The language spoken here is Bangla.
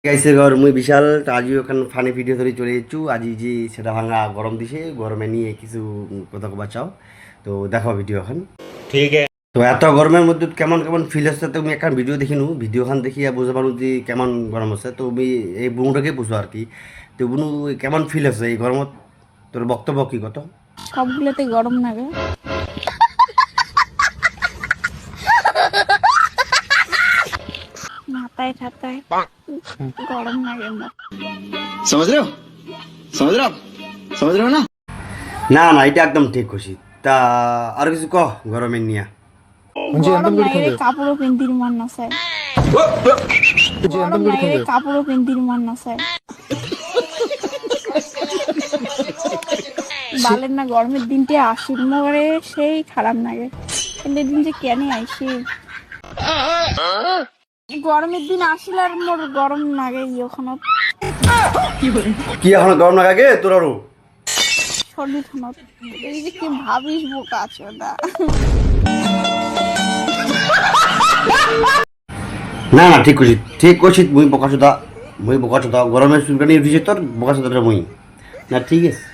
গাইছে ঘর মুই বিশাল আজিও এখন ফানি ভিডিও ধরে চলে যাচ্ছু আজি যে সেটা ভাঙা গরম দিছে গরমে নিয়ে কিছু কথা বাঁচাও তো দেখো ভিডিও এখন ठीक है। তো এত গরমের মধ্যে কেমন কেমন ফিল আসছে তুমি এখন ভিডিও দেখিনু ভিডিওখান দেখিয়া বুঝতে পারো যে কেমন গরম আছে তো আমি এই বুনুটাকে বুঝো আর কি তো বুনু কেমন ফিল আছে এই গরমত তোর বক্তব্য কি কত সবগুলোতে গরম লাগে। মাথায় ঠাতায় গরম লাগে আমার। समझ रहे हो समझ रहे हो आप समझ रहे हो ना। না না এটা একদম ঠিক খুশি তা আর কিছু কহ গরমের নিয়া গরম লাগে কাপড়ও পিন্দির মন না চায়। গরম লাগে কাপড়ও পিন্দির মন না চায়। বালের না গরমের দিনটি আসিল মরে সেই খারাপ লাগে কিন্তু দিন যে কেন আইসি গরমের দিন আসিল আর মোর গরম লাগে ওখানে কি এখন গরম লাগাগে তোর আরো শরীর খানত এই যে কি ভাবিস বোকা আছে না না না ঠিক করছিস মুই বোকা চোদা গরমের চুলকানি উঠিছে তোর বোকা চোদাটা মুই না ঠিক আছে